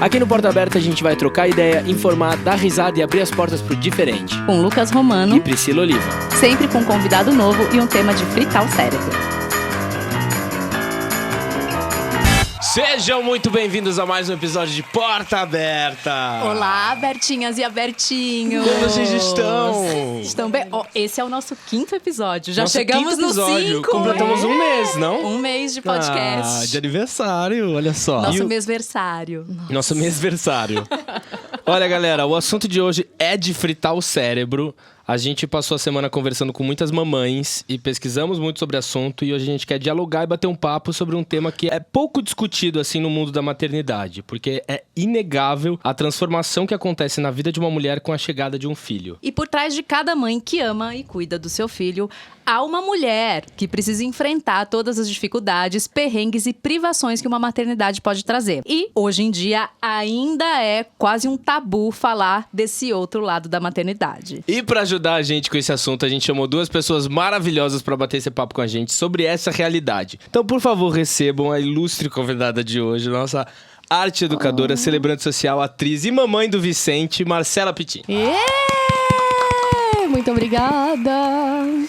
Aqui no Porta Aberta a gente vai trocar ideia, informar, dar risada e abrir as portas pro diferente. Com Lucas Romano E Priscila Oliva. Sempre com um convidado novo e um tema de fritar o cérebro. Sejam muito bem-vindos a mais um episódio de Porta Aberta. Olá, Bertinhas e Abertinhos. Como vocês estão? Estão bem? Oh, esse é o nosso 5º episódio. Já Nosso chegamos quinto no episódio. 5. Completamos um mês, não? Um mês de podcast. De aniversário, olha só. Nosso mêsversário. Nosso mêsversário. Olha, galera, o assunto de hoje é de fritar o cérebro. A gente passou a semana conversando com muitas mamães e pesquisamos muito sobre o assunto e hoje a gente quer dialogar e bater um papo sobre um tema que é pouco discutido assim no mundo da maternidade, porque é inegável a transformação que acontece na vida de uma mulher com a chegada de um filho. E por trás de cada mãe que ama e cuida do seu filho, há uma mulher que precisa enfrentar todas as dificuldades, perrengues e privações que uma maternidade pode trazer. E, hoje em dia, ainda é quase um tabu falar desse outro lado da maternidade. E para ajudar a gente com esse assunto, a gente chamou duas pessoas maravilhosas para bater esse papo com a gente sobre essa realidade. Então, por favor, recebam a ilustre convidada de hoje, nossa arte educadora, celebrante social, atriz e mamãe do Vicente, Marcela Pitin. Muito obrigada!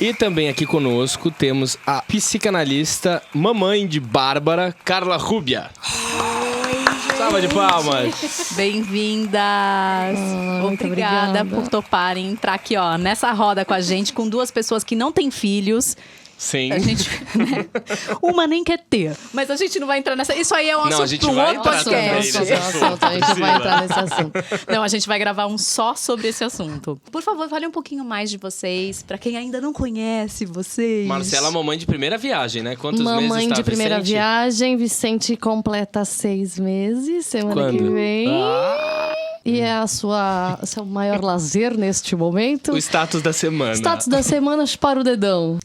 E também aqui conosco temos a psicanalista, mamãe de Bárbara, Carla Rubia. Salva de palmas! Bem-vindas! Muito Obrigada por toparem entrar aqui, ó, nessa roda com a gente, com duas pessoas que não têm filhos. Sim. A gente, né? Uma nem quer ter. Mas a gente não vai entrar nessa. Isso aí é um Não, a assunto gente para um vai outro entrar também podcast. nesse assunto. A gente vai entrar nesse assunto. Não, a gente vai gravar um só sobre esse assunto. Por favor, fale um pouquinho mais de vocês, pra quem ainda não conhece vocês. Marcela, mamãe de primeira viagem, né? Quantos meses Mamãe está de primeira Vicente? viagem, Vicente completa 6 meses, semana Quando? que vem. Ah, E é seu maior lazer neste momento. o status da semana. Status da semana, chupar o dedão.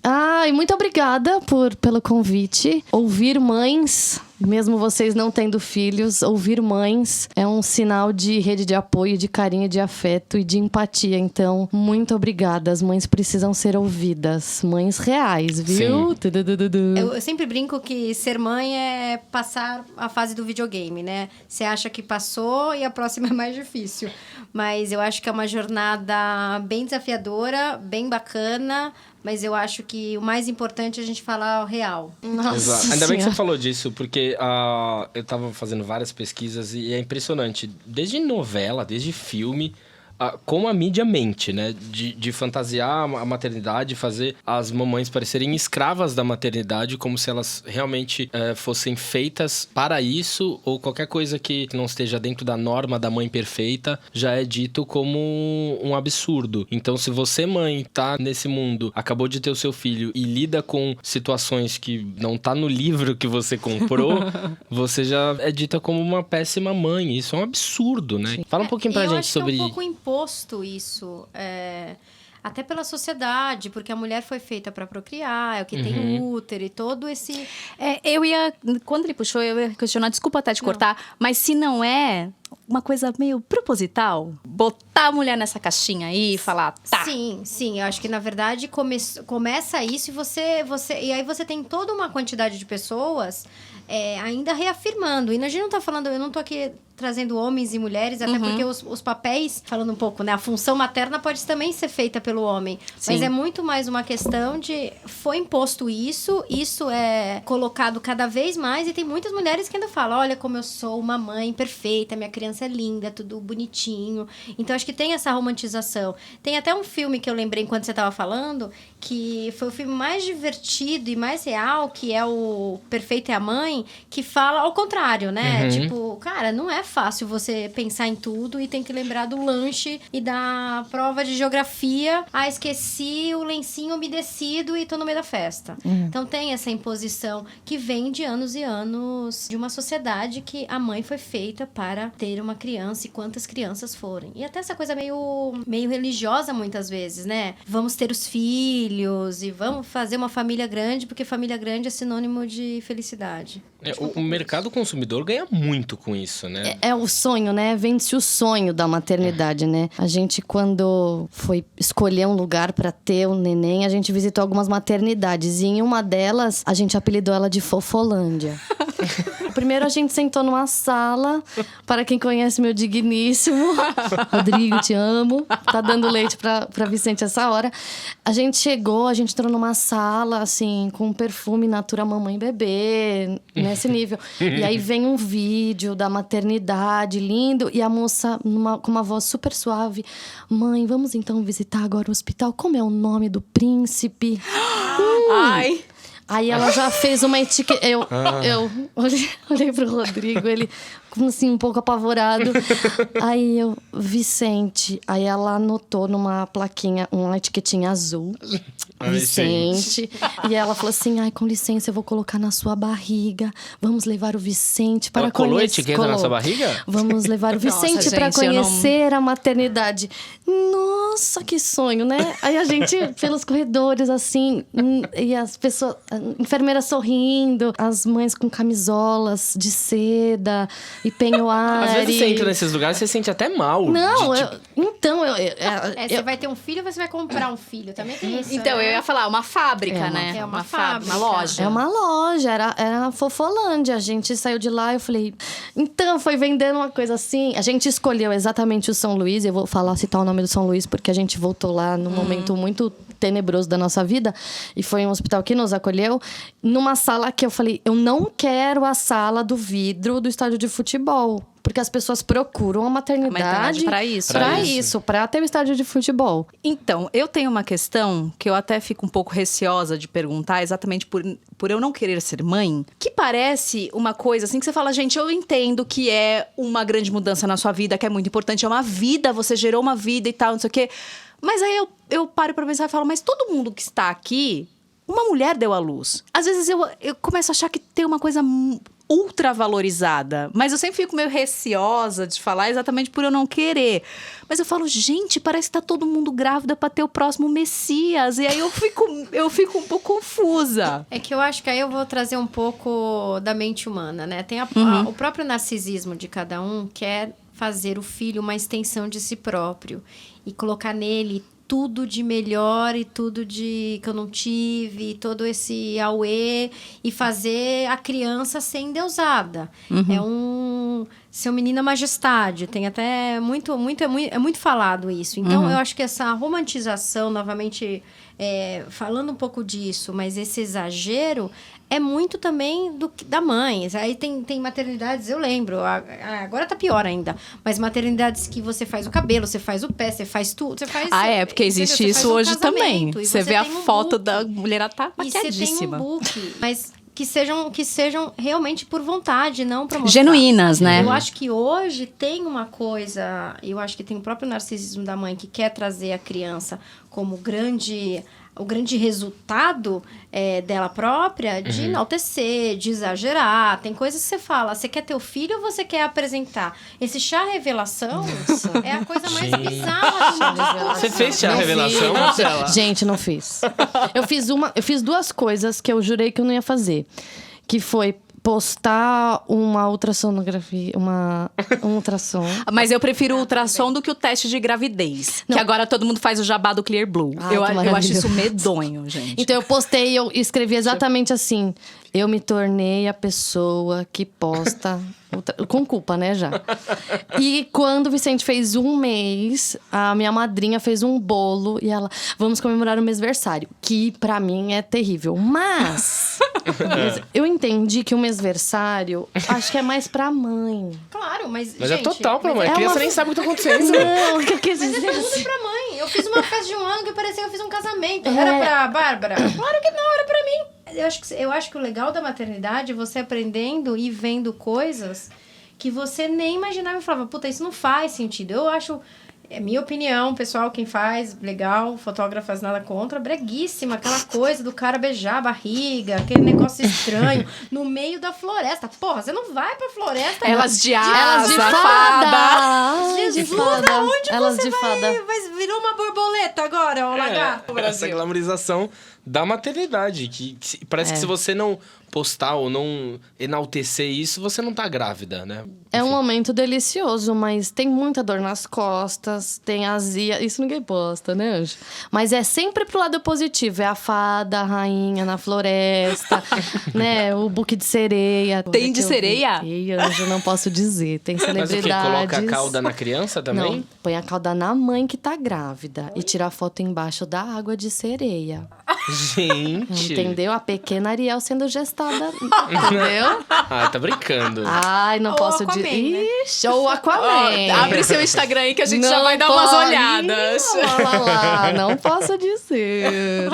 E muito obrigada pelo convite. Ouvir mães, mesmo vocês não tendo filhos, ouvir mães é um sinal de rede de apoio, de carinho, de afeto e de empatia. Então, muito obrigada. As mães precisam ser ouvidas. Mães reais, viu? Sim. Eu sempre brinco que ser mãe é passar a fase do videogame, né? Você acha que passou e a próxima é mais difícil. Mas eu acho que é uma jornada bem desafiadora, bem bacana. Mas eu acho que o mais importante é a gente falar o real. Nossa Exato. Ainda bem que você Senhora. falou disso, porque eu tava fazendo várias pesquisas e é impressionante. Desde novela, desde filme, como a mídia mente, né? De fantasiar a maternidade, fazer as mamães parecerem escravas da maternidade, como se elas realmente fossem feitas para isso, ou qualquer coisa que não esteja dentro da norma da mãe perfeita, já é dito como um absurdo. Então, se você, mãe, tá nesse mundo, acabou de ter o seu filho e lida com situações que não tá no livro que você comprou, você já é dita como uma péssima mãe. Isso é um absurdo, né? Fala um pouquinho pra eu gente acho sobre... que é um pouco imposto isso, até pela sociedade, porque a mulher foi feita para procriar, é o que tem útero e todo esse... Quando ele puxou, eu ia questionar, desculpa até te cortar, mas se não é uma coisa meio proposital, botar a mulher nessa caixinha aí e falar, tá. Sim, eu acho que na verdade começa isso e aí você tem toda uma quantidade de pessoas ainda reafirmando. E a gente não tá falando, eu não tô aqui trazendo homens e mulheres, até porque os papéis, falando um pouco, né? A função materna pode também ser feita pelo homem. Sim. Mas é muito mais uma questão de... Foi imposto isso é colocado cada vez mais e tem muitas mulheres que ainda falam, olha como eu sou uma mãe perfeita, minha criança é linda, tudo bonitinho. Então, acho que tem essa romantização. Tem até um filme que eu lembrei enquanto você estava falando, que foi o filme mais divertido e mais real, que é o Perfeita é a Mãe, que fala ao contrário, né? Tipo, cara, não é fácil você pensar em tudo e tem que lembrar do lanche e da prova de geografia. Esqueci o lencinho umedecido e tô no meio da festa. Então tem essa imposição que vem de anos e anos de uma sociedade que a mãe foi feita para ter uma criança e quantas crianças forem. E até essa coisa meio religiosa muitas vezes, né? Vamos ter os filhos e vamos fazer uma família grande, porque família grande é sinônimo de felicidade. O mercado consumidor ganha muito com isso, né? É o sonho, né? Vende-se o sonho da maternidade, né? A gente, quando foi escolher um lugar pra ter um neném, a gente visitou algumas maternidades. E em uma delas, a gente apelidou ela de Fofolândia. Primeiro a gente sentou numa sala, para quem conhece meu digníssimo, Rodrigo, te amo, tá dando leite pra Vicente essa hora. A gente chegou, a gente entrou numa sala, assim, com perfume Natura Mamãe Bebê, nesse nível. E aí vem um vídeo da maternidade, lindo, e a moça com uma voz super suave. Mãe, vamos então visitar agora o hospital. Como é o nome do príncipe? Ai... Aí ela já fez uma etiqueta. Eu olhei pro Rodrigo, ele como assim, um pouco apavorado. Aí eu, Vicente. Aí ela anotou numa plaquinha, uma etiquetinha azul. Vicente. E ela falou assim: ai, com licença, eu vou colocar na sua barriga. Vamos levar o Vicente para Ela colou a conhecer. etiqueta na sua barriga? Vamos levar o Vicente para conhecer a maternidade. Nossa, que sonho, né? Aí a gente, pelos corredores, assim, e as pessoas, enfermeiras sorrindo, as mães com camisolas de seda e penhoar. Às vezes você entra nesses lugares, você se sente até mal. Não, tipo... Você vai ter um filho ou você vai comprar um filho? Também tem isso. Então, né? eu ia falar, uma fábrica, né? É uma fábrica. Uma loja. É uma loja, era a Fofolândia. A gente saiu de lá e eu falei... Então, foi vendendo uma coisa assim. A gente escolheu exatamente o São Luís. Eu vou citar o nome do São Luís, porque a gente voltou lá num momento muito tenebroso da nossa vida. E foi um hospital que nos acolheu. Numa sala que eu falei... Eu não quero a sala do vidro do estádio de futebol. Porque as pessoas procuram a maternidade pra isso. Pra ter o estádio de futebol. Então, eu tenho uma questão que eu até fico um pouco receosa de perguntar, exatamente por eu não querer ser mãe, que parece uma coisa assim que você fala, gente, eu entendo que é uma grande mudança na sua vida, que é muito importante, é uma vida, você gerou uma vida e tal, não sei o quê. Mas aí eu paro pra pensar e falo, mas todo mundo que está aqui, uma mulher deu à luz. Às vezes eu começo a achar que tem uma coisa ultra valorizada, mas eu sempre fico meio receosa de falar exatamente por eu não querer. Mas eu falo, gente, parece que tá todo mundo grávida pra ter o próximo Messias. E aí eu fico um pouco confusa. É que eu acho que aí eu vou trazer um pouco da mente humana, né? Tem o próprio narcisismo de cada um quer fazer o filho uma extensão de si próprio e colocar nele tudo de melhor e tudo de que eu não tive, todo esse auê, e fazer a criança ser endeusada. É um seu menina majestade, tem até é muito falado isso. Então eu acho que essa romantização, novamente falando um pouco disso, mas esse exagero é muito também da mãe. Aí tem maternidades, eu lembro, agora tá pior ainda, mas maternidades que você faz o cabelo, você faz o pé, você faz tudo, você faz... Porque existe isso hoje também. Você vê a foto da mulher, tá maquiadíssima. E você tem um book, mas que sejam realmente por vontade, não pra mostrar. Genuínas, né? Eu acho que hoje tem uma coisa, eu acho que tem o próprio narcisismo da mãe que quer trazer a criança como o grande resultado dela própria, de enaltecer, de exagerar. Tem coisas que você fala, você quer ter o filho ou você quer apresentar? Esse chá revelação é a coisa mais bizarra do mundo. Você fez chá revelação, Marcela? Gente, não fiz. Eu fiz duas coisas que eu jurei que eu não ia fazer. Que foi postar uma ultrassonografia, um ultrassom. Mas eu prefiro o ultrassom do que o teste de gravidez. Não. Que agora todo mundo faz o jabá do Clear Blue. Eu acho isso medonho, gente. Então eu postei, eu escrevi exatamente assim: eu me tornei a pessoa que posta... Com culpa, né, já. E quando o Vicente fez 1 mês, a minha madrinha fez um bolo e ela... Vamos comemorar o mêsversário. Que, pra mim, é terrível. Mas eu entendi que o mêsversário, acho que é mais pra mãe. Claro, mas gente, é total pra mãe. A criança nem sabe o que tá acontecendo. Não, o que eu quis Mas dizer é tudo assim. pra mãe. Eu fiz uma festa de 1 ano que parecia que eu fiz um casamento. Era pra Bárbara? Claro que não, era pra mim. Eu acho que o legal da maternidade é você aprendendo e vendo coisas que você nem imaginava. Eu falava, puta, isso não faz sentido. Eu acho, é minha opinião, pessoal, quem faz, legal, fotógrafas nada contra, breguíssima, aquela coisa do cara beijar a barriga, aquele negócio estranho, no meio da floresta. Porra, você não vai pra floresta... Elas de asa, Elas de fada! Jesus, de fada. aonde Elas você de vai? fada. Virou uma borboleta agora, ó, lagarto. Essa glamorização da maternidade. Parece que se você não postar ou não enaltecer isso, você não tá grávida, né? É um momento delicioso, mas tem muita dor nas costas, tem azia. Isso ninguém posta, né, Anjo? Mas é sempre pro lado positivo. É a fada, a rainha na floresta, né? O buque de sereia. Tem de sereia? E Anjo, não posso dizer. Tem Mas o quê? celebridades. Coloca a cauda na criança também? Não, põe a cauda na mãe que tá grávida. E tira a foto embaixo da água de sereia. Gente! Entendeu? A pequena Ariel sendo gestada. Entendeu? Tá brincando. Ai, não Ou posso Aquaman, dizer. né? Ixi, ou Aquaman. Abre seu Instagram aí que a gente já Não vai dar umas pode. olhadas. Lá, não posso dizer.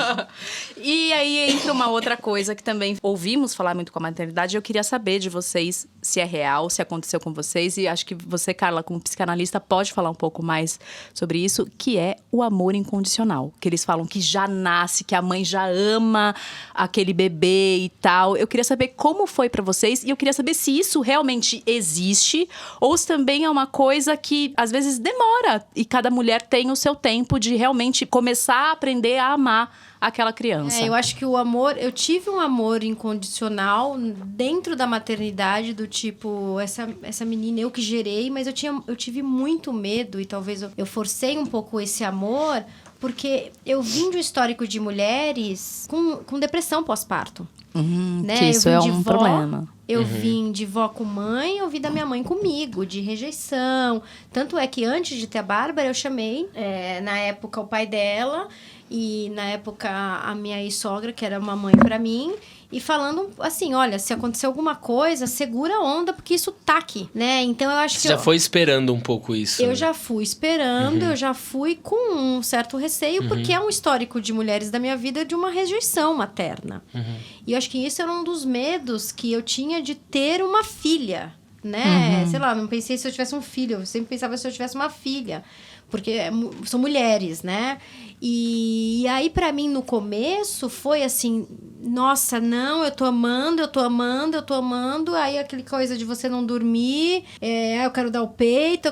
E aí entra uma outra coisa que também ouvimos falar muito com a maternidade. Eu queria saber de vocês se é real, se aconteceu com vocês. E acho que você, Carla, como psicanalista, pode falar um pouco mais sobre isso, que é o amor incondicional. Que eles falam que já nasce, que a mãe já ama aquele bebê e tal. Eu queria saber como foi pra vocês e eu queria saber se isso realmente existe ou se também é uma coisa que às vezes demora e cada mulher tem o seu tempo de realmente começar a aprender a amar aquela criança. Eu acho que o amor... Eu tive um amor incondicional dentro da maternidade, do tipo... Essa menina eu que gerei, mas eu tive muito medo e talvez eu forcei um pouco esse amor, porque eu vim de um histórico de mulheres com depressão pós-parto. Né? Que isso é um problema. Eu vim de vó com mãe, eu vim da minha mãe comigo, de rejeição. Tanto é que antes de ter a Bárbara, eu chamei, na época, o pai dela... E, na época, a minha ex-sogra, que era uma mãe pra mim... E falando assim, olha, se acontecer alguma coisa, segura a onda, porque isso tá aqui, né? Então, eu acho que... Você já foi esperando um pouco isso. Eu já fui esperando, eu já fui com um certo receio, porque é um histórico de mulheres da minha vida de uma rejeição materna. E eu acho que isso era um dos medos que eu tinha de ter uma filha, né? Sei lá, não pensei se eu tivesse um filho, eu sempre pensava se eu tivesse uma filha. Porque são mulheres, né? E aí, pra mim, no começo, foi assim... Nossa, não, eu tô amando. Aí, aquela coisa de você não dormir. Eu quero dar o peito.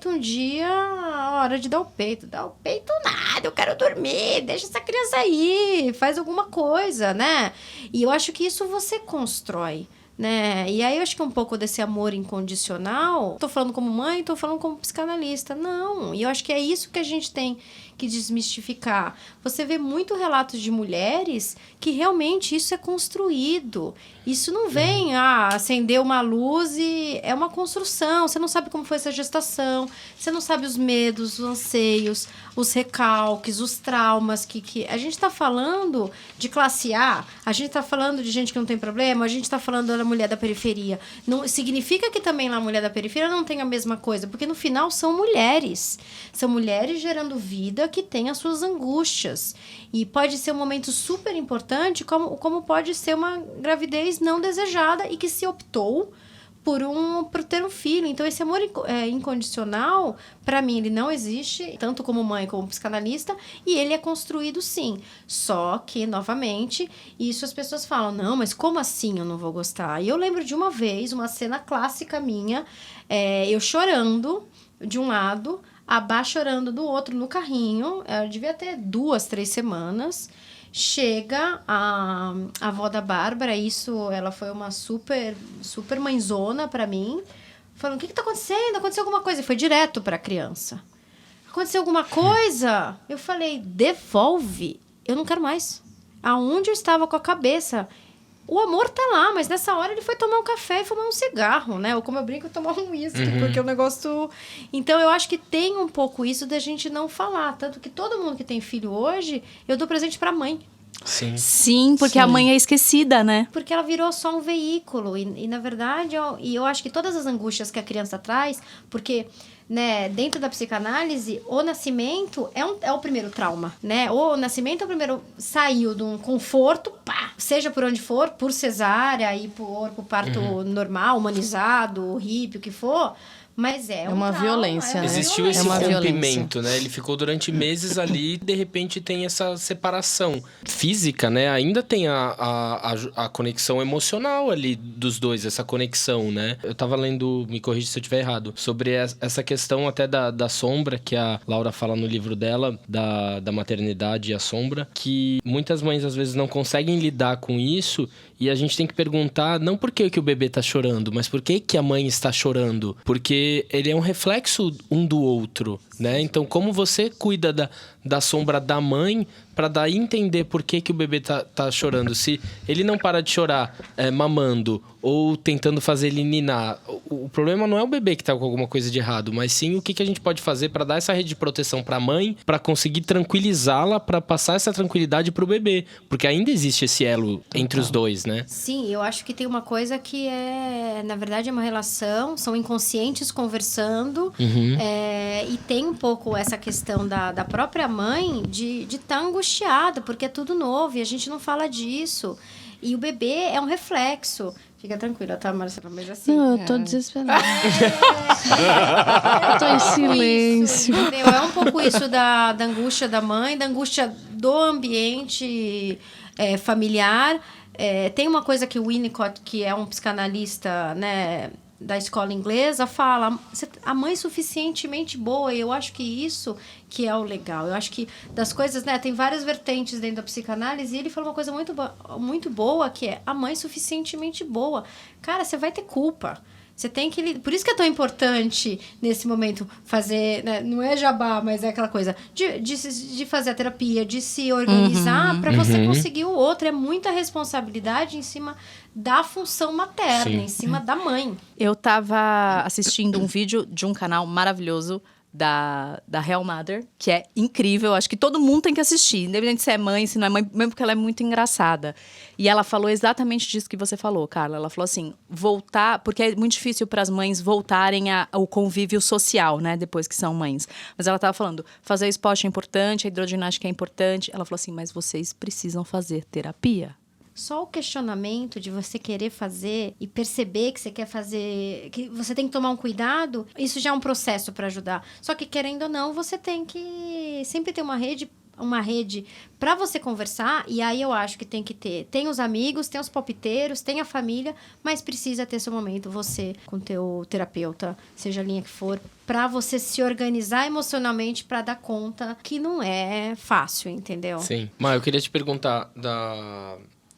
Um dia, a hora de dar o peito. Dar o peito nada, eu quero dormir. Deixa essa criança aí. Faz alguma coisa, né? E eu acho que isso você constrói. Né? E aí eu acho que um pouco desse amor incondicional, tô falando como mãe, tô falando como psicanalista, não, e eu acho que é isso que a gente tem que desmistificar. Você vê muito relatos de mulheres que realmente isso é construído, isso não vem, acender uma luz e é uma construção, você não sabe como foi essa gestação, você não sabe os medos, os anseios, os recalques, os traumas que a gente tá falando de classe A gente tá falando de gente que não tem problema, a gente tá falando da mulher da periferia. Não significa que também lá a mulher da periferia não tem a mesma coisa, porque no final são mulheres gerando vida que tem as suas angústias. E pode ser um momento super importante, como pode ser uma gravidez não desejada e que se optou por ter um filho. Então, esse amor incondicional, para mim, ele não existe, tanto como mãe como psicanalista, e ele é construído sim. Só que, novamente, isso as pessoas falam, não, mas como assim eu não vou gostar? E eu lembro de uma vez, uma cena clássica minha, eu chorando de um lado, a Bá chorando do outro no carrinho, eu devia ter 2, 3 semanas. Chega a avó da Bárbara, ela foi uma super mãezona pra mim, falando, o que tá acontecendo? Aconteceu alguma coisa? E foi direto pra criança. Aconteceu alguma coisa? Eu falei, devolve, eu não quero mais. Aonde eu estava com a cabeça? O amor tá lá, mas nessa hora ele foi tomar um café e fumar um cigarro, né? Ou como eu brinco, tomar um uísque, porque o negócio... Então, eu acho que tem um pouco isso da gente não falar. Tanto que todo mundo que tem filho hoje, eu dou presente pra mãe. Sim, porque a mãe é esquecida, né? Porque ela virou só um veículo. E na verdade, eu acho que todas as angústias que a criança traz... Porque... Né, dentro da psicanálise, o nascimento é o primeiro trauma, né? O nascimento é o primeiro... Saiu de um conforto, seja por onde for, por cesárea e por parto normal, humanizado, hippie, o que for, Mas é uma trauma, violência, né? Existiu esse É uma rompimento, né? Ele ficou durante meses ali e de repente tem essa separação física, né? Ainda tem a conexão emocional ali dos dois, essa conexão, né? Eu tava lendo, me corrija se eu estiver errado, sobre essa questão até da sombra, que a Laura fala no livro dela, da maternidade e a sombra, que muitas mães às vezes não conseguem lidar com isso e a gente tem que perguntar não por que o bebê tá chorando, mas por que a mãe está chorando. Porque ele é um reflexo um do outro, né? Então, como você cuida da sombra da mãe para daí entender por que o bebê tá chorando. Se ele não para de chorar mamando ou tentando fazer ele ninar, o problema não é o bebê que tá com alguma coisa de errado, mas sim o que a gente pode fazer para dar essa rede de proteção para a mãe, para conseguir tranquilizá-la, para passar essa tranquilidade pro bebê. Porque ainda existe esse elo entre os dois, né? Sim, eu acho que tem uma coisa que na verdade, é uma relação, são inconscientes conversando, e tem um pouco essa questão da própria mãe de estar angustiada, porque é tudo novo e a gente não fala disso. E o bebê é um reflexo. Fica tranquila, tá, Marcela? Mas assim... Não, eu tô desesperada. Eu tô em silêncio. Isso, entendeu? É um pouco isso da angústia da mãe, da angústia do ambiente familiar. Tem uma coisa que o Winnicott, que é um psicanalista, né, da escola inglesa, fala: a mãe é suficientemente boa. E eu acho que isso que é o legal. Eu acho que das coisas, né, tem várias vertentes dentro da psicanálise, e ele fala uma coisa muito boa, que é a mãe suficientemente boa. Cara, você vai ter culpa. Você tem que... Por isso que é tão importante, nesse momento, fazer... Né, não é jabá, mas é aquela coisa de fazer a terapia, de se organizar para você conseguir o outro. É muita responsabilidade em cima da função materna, em cima da mãe. Eu tava assistindo um vídeo de um canal maravilhoso da Real Mother, que é incrível. Acho que todo mundo tem que assistir, independente se é mãe, se não é mãe, mesmo porque ela é muito engraçada. E ela falou exatamente disso que você falou, Carla. Ela falou assim, voltar... Porque é muito difícil para as mães voltarem ao convívio social, né? Depois que são mães. Mas ela estava falando, fazer esporte é importante, a hidroginástica é importante. Ela falou assim, mas vocês precisam fazer terapia. Só o questionamento de você querer fazer e perceber que você quer fazer, que você tem que tomar um cuidado, isso já é um processo para ajudar. Só que, querendo ou não, você tem que sempre ter uma rede para você conversar. E aí eu acho que tem os amigos, tem os palpiteiros, tem a família, mas precisa ter seu momento, você com teu terapeuta, seja a linha que for, para você se organizar emocionalmente para dar conta, que não é fácil, entendeu? Sim. Mas eu queria te perguntar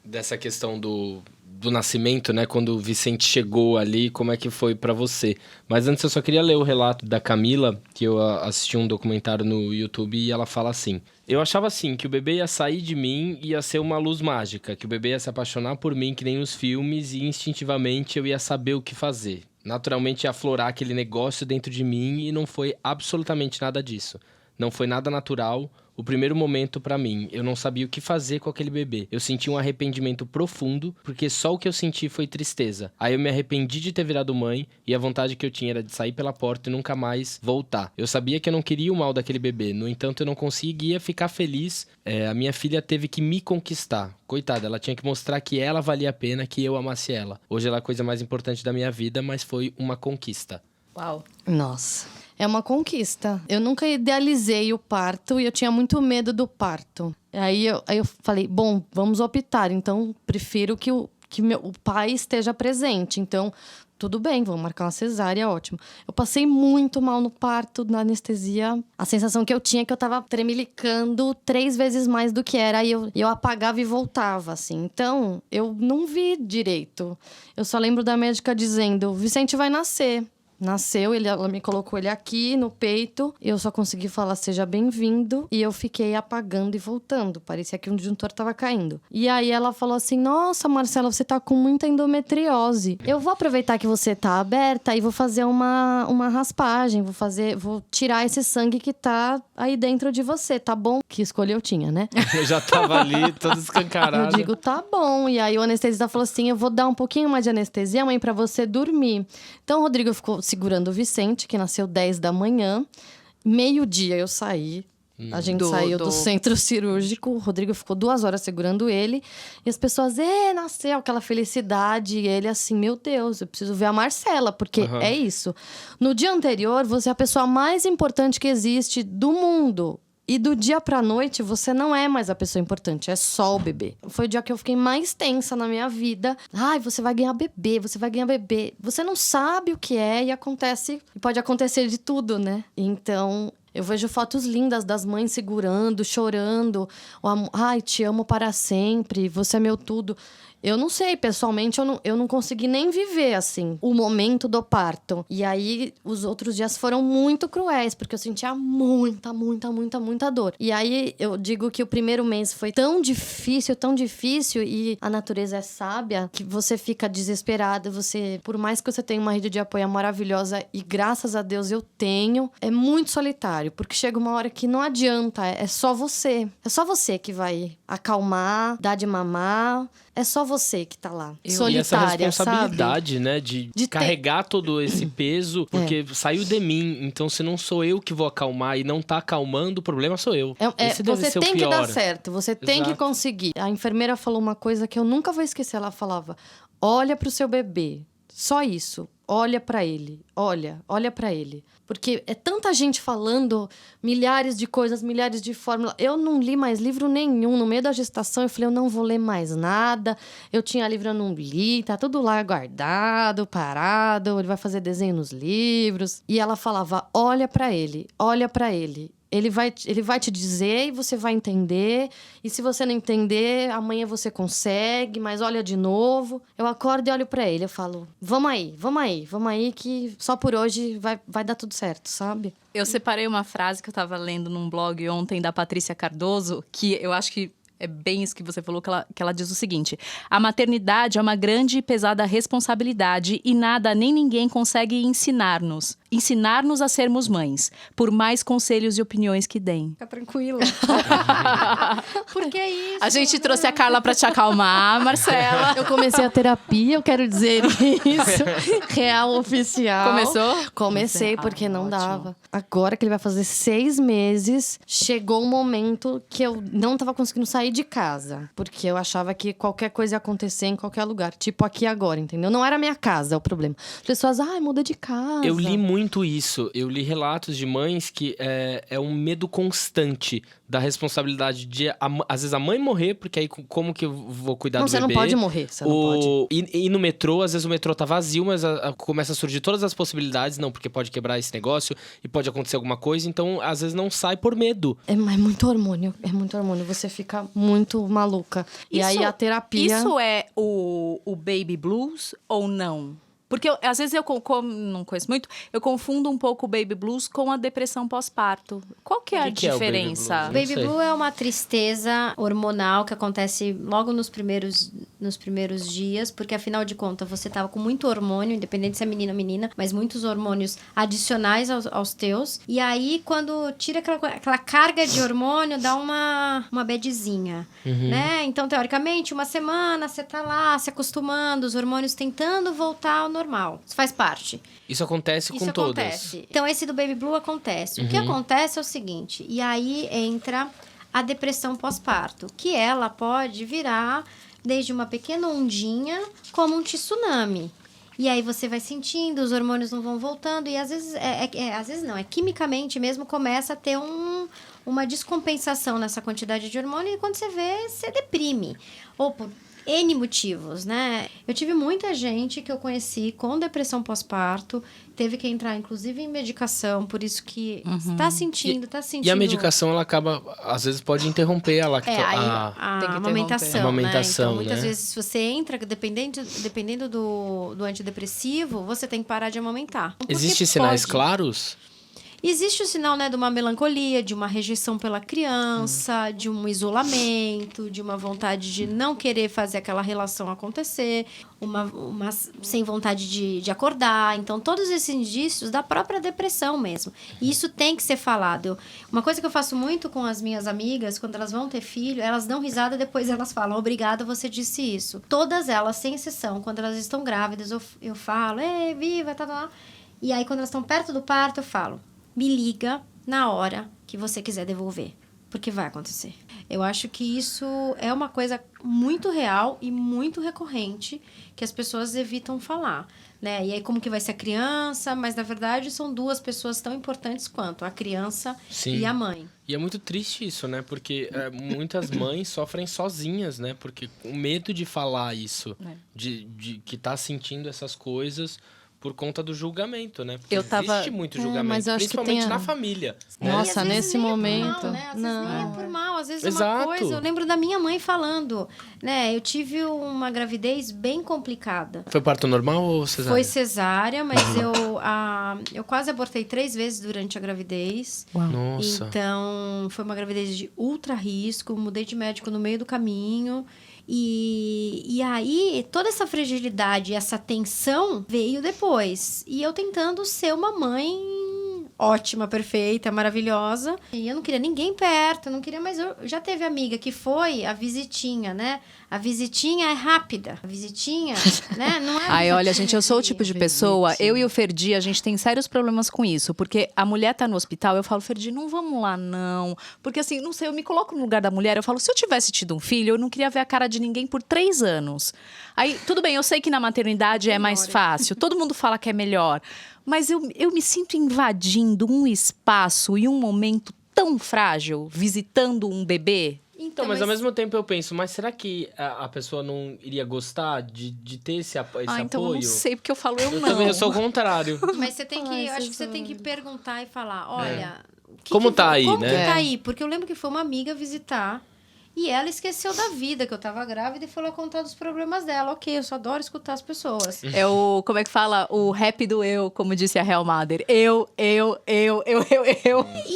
dessa questão do nascimento, né? Quando o Vicente chegou ali, como é que foi pra você? Mas antes eu só queria ler o relato da Camila, que eu assisti um documentário no YouTube e ela fala assim: eu achava assim, que o bebê ia sair de mim e ia ser uma luz mágica, que o bebê ia se apaixonar por mim que nem nos filmes e instintivamente eu ia saber o que fazer. Naturalmente ia aflorar aquele negócio dentro de mim e não foi absolutamente nada disso. Não foi nada natural. O primeiro momento pra mim, eu não sabia o que fazer com aquele bebê. Eu senti um arrependimento profundo, porque só o que eu senti foi tristeza. Aí eu me arrependi de ter virado mãe, e a vontade que eu tinha era de sair pela porta e nunca mais voltar. Eu sabia que eu não queria o mal daquele bebê, no entanto eu não conseguia ficar feliz. A minha filha teve que me conquistar. Coitada, ela tinha que mostrar que ela valia a pena, que eu amasse ela. Hoje ela é a coisa mais importante da minha vida, mas foi uma conquista. Uau. Nossa. É uma conquista. Eu nunca idealizei o parto e eu tinha muito medo do parto. Aí eu falei, bom, vamos optar. Então, prefiro que o pai esteja presente. Então, tudo bem, vamos marcar uma cesárea, ótimo. Eu passei muito mal no parto, na anestesia. A sensação que eu tinha é que eu tava tremelicando 3 vezes mais do que era. E eu apagava e voltava, assim. Então, eu não vi direito. Eu só lembro da médica dizendo, Vicente vai nascer. Nasceu, ela me colocou ele aqui no peito. Eu só consegui falar, seja bem-vindo. E eu fiquei apagando e voltando. Parecia que um disjuntor tava caindo. E aí ela falou assim, nossa, Marcela, você tá com muita endometriose. Eu vou aproveitar que você tá aberta e vou fazer uma raspagem. Vou tirar esse sangue que tá aí dentro de você, tá bom? Que escolha eu tinha, né? Eu já tava ali, toda escancarada. Eu digo, tá bom. E aí o anestesista falou assim, eu vou dar um pouquinho mais de anestesia, mãe, pra você dormir. Então o Rodrigo ficou segurando o Vicente, que nasceu 10 da manhã. Meio-dia eu saí. A gente saiu do centro cirúrgico, o Rodrigo ficou 2 horas segurando ele. E as pessoas, nasceu aquela felicidade. E ele assim, meu Deus, eu preciso ver a Marcela, porque é isso. No dia anterior, você é a pessoa mais importante que existe do mundo. E do dia pra noite, você não é mais a pessoa importante, é só o bebê. Foi o dia que eu fiquei mais tensa na minha vida. Ai, você vai ganhar bebê, você vai ganhar bebê. Você não sabe o que é e acontece, pode acontecer de tudo, né? Então, eu vejo fotos lindas das mães segurando, chorando. Ai, te amo para sempre, você é meu tudo. Eu não sei, pessoalmente, eu não consegui nem viver, assim, o momento do parto. E aí, os outros dias foram muito cruéis, porque eu sentia muita dor. E aí, eu digo que o primeiro mês foi tão difícil, e a natureza é sábia, que você fica desesperada. Por mais que você tenha uma rede de apoio maravilhosa, e graças a Deus eu tenho, é muito solitário, porque chega uma hora que não adianta, é só você. É só você que vai acalmar, dar de mamar. É só você que tá lá, solitária, e essa responsabilidade, sabe? né? De carregar todo esse peso, porque saiu de mim. Então, se não sou eu que vou acalmar e não tá acalmando, o problema sou eu. Esse deve você ser tem o que pior. dar certo, você tem que conseguir. A enfermeira falou uma coisa que eu nunca vou esquecer. Ela falava, olha pro seu bebê. Só isso. Olha pra ele. Olha pra ele. Porque é tanta gente falando milhares de coisas, milhares de fórmulas. Eu não li mais livro nenhum. No meio da gestação, eu falei, eu não vou ler mais nada. Eu tinha livro, eu não li. Tá tudo lá guardado, parado. Ele vai fazer desenho nos livros. E ela falava, olha pra ele. Ele vai te dizer e você vai entender. E se você não entender, amanhã você consegue, mas olha de novo. Eu acordo e olho pra ele, eu falo, vamos aí, que só por hoje vai dar tudo certo, sabe? Eu separei uma frase que eu tava lendo num blog ontem da Patrícia Cardoso, que eu acho que é bem isso que você falou, que ela diz o seguinte: a maternidade é uma grande e pesada responsabilidade e nada nem ninguém consegue ensinar-nos a sermos mães, por mais conselhos e opiniões que deem. Fica tranquila. Porque é isso. A gente trouxe a Carla pra te acalmar, Marcela. Eu comecei a terapia, eu quero dizer isso. Real, oficial. Começou? Comecei, porque não dava. Agora que ele vai fazer 6 meses, chegou um momento que eu não tava conseguindo sair de casa. Porque eu achava que qualquer coisa ia acontecer em qualquer lugar. Tipo aqui agora, entendeu? Não era minha casa o problema. As pessoas, muda de casa. Eu li muito isso. Eu li relatos de mães que é um medo constante da responsabilidade de, às vezes, a mãe morrer, porque aí como que eu vou cuidar do bebê? Não, você não pode morrer, você não pode. E no metrô, às vezes o metrô tá vazio, mas começa a surgir todas as possibilidades. Não, porque pode quebrar esse negócio e pode acontecer alguma coisa. Então, às vezes, não sai por medo. É muito hormônio. Você fica muito maluca. E aí a terapia... Isso é o baby blues ou não? Porque às vezes eu não conheço muito, eu confundo um pouco o baby blues com a depressão pós-parto. Qual que é a diferença? O baby blue é uma tristeza hormonal que acontece logo nos primeiros dias, porque afinal de contas você tava com muito hormônio, independente se é menino ou menina, mas muitos hormônios adicionais aos teus. E aí, quando tira aquela carga de hormônio, dá uma badzinha, né? Então, teoricamente, 1 semana você tá lá se acostumando, os hormônios tentando voltar ao normal. Isso faz parte. Isso acontece com todas. Acontece. Então, esse do baby blue acontece. O que acontece é o seguinte, e aí entra a depressão pós-parto, que ela pode virar desde uma pequena ondinha como um tsunami. E aí você vai sentindo, os hormônios não vão voltando, e às vezes, às vezes não, quimicamente mesmo começa a ter uma descompensação nessa quantidade de hormônio, e quando você vê, você deprime. Ou por N motivos, né? Eu tive muita gente que eu conheci com depressão pós-parto, teve que entrar, inclusive, em medicação, por isso que tá sentindo. E a medicação, ela acaba, às vezes, pode interromper a amamentação, né? Então, muitas né? vezes, se você entra, dependendo do antidepressivo, você tem que parar de amamentar. Existem sinais claros? Existe o sinal, né, de uma melancolia, de uma rejeição pela criança, de um isolamento, de uma vontade de não querer fazer aquela relação acontecer, uma sem vontade de acordar. Então, todos esses indícios da própria depressão mesmo. E isso tem que ser falado. Uma coisa que eu faço muito com as minhas amigas, quando elas vão ter filho, elas dão risada, depois elas falam, obrigada, você disse isso. Todas elas, sem exceção, quando elas estão grávidas, eu falo, viva, tá lá. E aí, quando elas estão perto do parto, eu falo, me liga na hora que você quiser devolver. Porque vai acontecer. Eu acho que isso é uma coisa muito real e muito recorrente que as pessoas evitam falar, né? E aí como que vai ser a criança? Mas, na verdade, são duas pessoas tão importantes quanto a criança e a mãe. E é muito triste isso, né? Porque muitas mães sofrem sozinhas, né? Porque com medo de falar isso, de que tá sentindo essas coisas... Por conta do julgamento, né? Porque existe muito julgamento, mas eu acho principalmente que na família. Né? Nossa, nesse momento... Mal, né? Às vezes nem é por mal, às vezes é Exato. uma coisa... Eu lembro da minha mãe falando, né? Eu tive uma gravidez bem complicada. Foi parto normal ou cesárea? Foi cesárea, mas eu quase abortei 3 vezes durante a gravidez. Uau. Nossa. Então, foi uma gravidez de ultra risco. Mudei de médico no meio do caminho. E aí, toda essa fragilidade, essa tensão veio depois. E eu tentando ser uma mãe ótima, perfeita, maravilhosa. E eu não queria ninguém perto, eu não queria mais... Já teve amiga que foi a visitinha, né? A visitinha é rápida. A visitinha, né? Não é Ai, olha, gente, eu sou o tipo de pessoa... Eu e o Ferdi, a gente tem sérios problemas com isso. Porque a mulher tá no hospital, eu falo, Ferdi, não vamos lá, não. Porque assim, não sei, eu me coloco no lugar da mulher, eu falo, se eu tivesse tido um filho, eu não queria ver a cara de ninguém por 3 anos. Aí, tudo bem, eu sei que na maternidade é mais fácil. Todo mundo fala que é melhor. Mas eu me sinto invadindo um espaço e um momento tão frágil, visitando um bebê. Então, mas ao mesmo tempo eu penso, mas será que a pessoa não iria gostar de ter esse apoio? Então eu não sei, porque eu falo, eu não. Também eu sou o contrário. Mas você tem que... eu acho que você tem que perguntar e falar, olha... Como tá aí, como né? que tá aí? Porque eu lembro que foi uma amiga visitar... E ela esqueceu da vida, que eu tava grávida, e foi lá contar dos problemas dela. Ok, eu só adoro escutar as pessoas. É o, como é que fala? O rap do eu, como disse a Hell Mother. Eu. E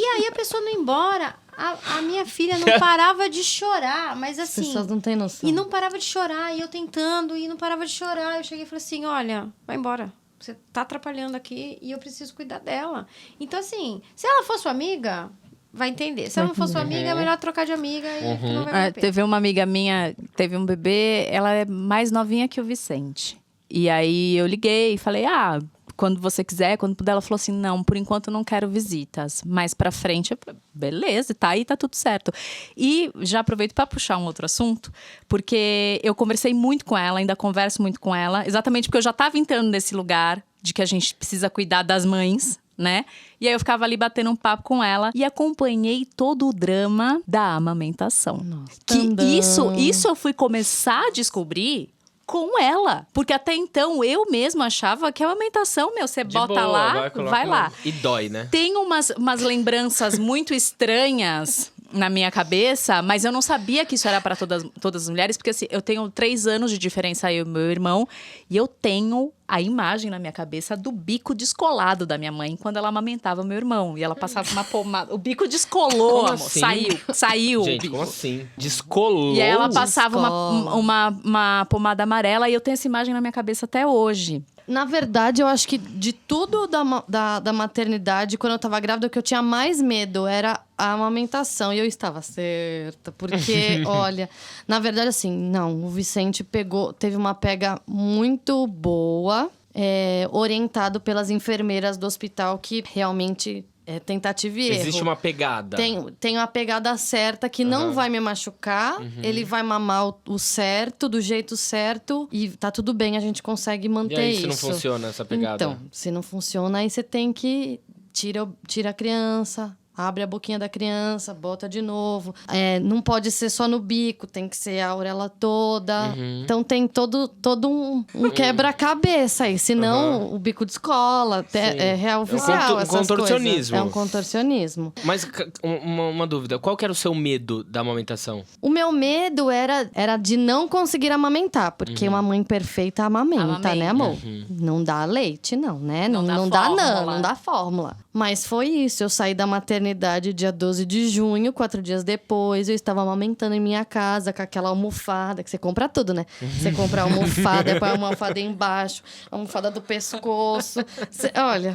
aí a pessoa não ia embora. A minha filha não parava de chorar, mas As assim... pessoas não têm noção. E não parava de chorar, e eu tentando, e não parava de chorar. Eu cheguei e falei assim, olha, vai embora. Você tá atrapalhando aqui e eu preciso cuidar dela. Então, assim, se ela for sua amiga... Vai entender. Se ela não for sua amiga, é melhor trocar de amiga e que não vai valer a pena. Teve uma amiga minha, teve um bebê, ela é mais novinha que o Vicente. E aí eu liguei e falei, quando você quiser, quando puder. Ela falou assim, não, por enquanto eu não quero visitas. Mais pra frente, eu falei, beleza, tá aí, tá tudo certo. E já aproveito pra puxar um outro assunto, porque eu conversei muito com ela, ainda converso muito com ela, exatamente porque eu já tava entrando nesse lugar de que a gente precisa cuidar das mães, né? E aí eu ficava ali batendo um papo com ela e acompanhei todo o drama da amamentação. Nossa, que isso eu fui começar a descobrir com ela. Porque até então eu mesma achava que a amamentação, você De bota boa, lá, vai lá. E dói, né? Tem umas lembranças muito estranhas na minha cabeça, mas eu não sabia que isso era para todas as mulheres, porque assim, eu tenho 3 anos de diferença eu e meu irmão, e eu tenho a imagem na minha cabeça do bico descolado da minha mãe quando ela amamentava meu irmão. E ela passava uma pomada. O bico descolou, Como amor. assim? Saiu. Gente, como assim? Descolou? E aí ela passava uma pomada amarela e eu tenho essa imagem na minha cabeça até hoje. Na verdade, eu acho que de tudo da maternidade, quando eu tava grávida, o que eu tinha mais medo era a amamentação. E eu estava certa, porque, olha... Na verdade, assim, não. O Vicente teve uma pega muito boa, orientado pelas enfermeiras do hospital, que realmente... É tentativa e erro. Existe uma pegada. Tem uma pegada certa que não vai me machucar. Ele vai mamar o certo, do jeito certo. E tá tudo bem, a gente consegue manter e aí, isso. se não funciona essa pegada? Então, se não funciona, aí você tem que... Tira a criança... Abre a boquinha da criança, bota de novo. Não pode ser só no bico, tem que ser a auréola toda. Então tem todo um quebra-cabeça aí. Senão o bico descola. É real oficial essas contorcionismo. Coisas. É um contorcionismo. Mas uma dúvida, qual que era o seu medo da amamentação? O meu medo era de não conseguir amamentar. Porque uma mãe perfeita amamenta, né, amor? Não dá leite, não, né? Não dá fórmula. Mas foi isso, eu saí da maternidade dia 12 de junho, 4 dias depois, eu estava amamentando em minha casa com aquela almofada, que você compra tudo, né? Você compra a almofada, põe a almofada embaixo, a almofada do pescoço. Olha,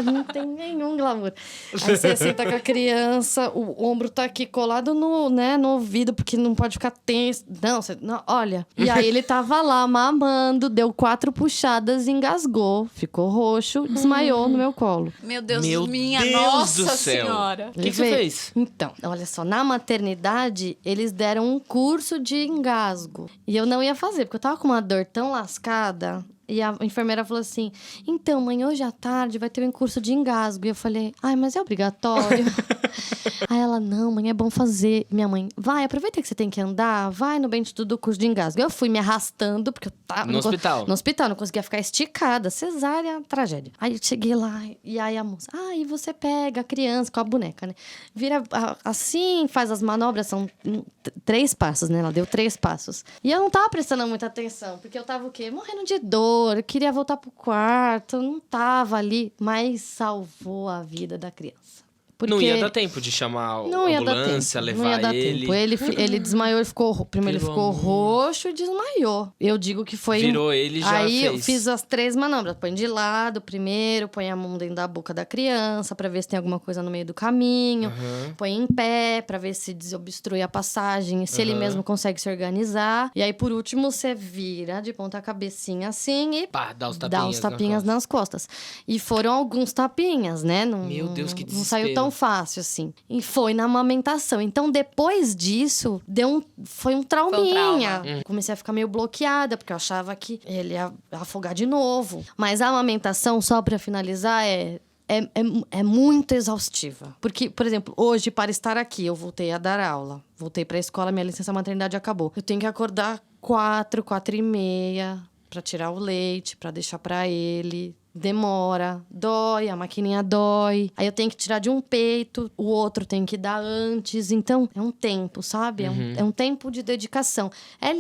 não tem nenhum glamour. Aí você senta com a criança, o ombro tá aqui colado no ouvido, porque não pode ficar tenso. Não, olha. E aí ele tava lá mamando, deu 4 puxadas, engasgou, ficou roxo, desmaiou no meu colo. Meu Deus, Meu minha Deus nossa do céu. senhora. senhora. O que você fez? Então, olha só, na maternidade, eles deram um curso de engasgo. E eu não ia fazer, porque eu tava com uma dor tão lascada. E a enfermeira falou assim, então, mãe, hoje à tarde vai ter um curso de engasgo. E eu falei, ai, mas é obrigatório? Aí ela, não, mãe, é bom fazer. Minha mãe, vai, aproveita que você tem que andar, vai no Bem-Te do curso de engasgo. Eu fui me arrastando, porque eu tava... No hospital? No hospital, não conseguia ficar esticada. Cesárea, tragédia. Aí eu cheguei lá, e aí a moça, e você pega a criança com a boneca, né? Vira assim, faz as manobras, são 3 passos, né? Ela deu 3 passos. E eu não tava prestando muita atenção, porque eu tava o quê? Morrendo de dor. Eu queria voltar pro quarto, eu não tava ali, mas salvou a vida da criança. Porque não ia dar tempo de chamar a ambulância, levar não ia dar ele. Tempo. Ele desmaiou, ele ficou... Primeiro ele ficou roxo e desmaiou. Eu digo que foi... Virou ele e já Aí fez. eu fiz as 3 manobras. Põe de lado primeiro, põe a mão dentro da boca da criança pra ver se tem alguma coisa no meio do caminho. Põe em pé pra ver se desobstrui a passagem, se ele mesmo consegue se organizar. E aí, por último, você vira de ponta cabecinha assim e... Pá, dá os tapinhas nas costas. E foram alguns tapinhas, né? Meu Deus, que Não desespero. saiu tão fácil, assim. E foi na amamentação. Então, depois disso, foi um trauminha. trauma. Comecei a ficar meio bloqueada, porque eu achava que ele ia afogar de novo. Mas a amamentação, só pra finalizar, é muito exaustiva. Porque, por exemplo, hoje, para estar aqui, eu voltei a dar aula. Voltei pra escola, minha licença maternidade acabou. Eu tenho que acordar 4h30 pra tirar o leite, pra deixar pra ele. Demora, dói, a maquininha dói. Aí eu tenho que tirar de um peito, o outro tem que dar antes. Então, é um tempo, sabe? É um tempo de dedicação. É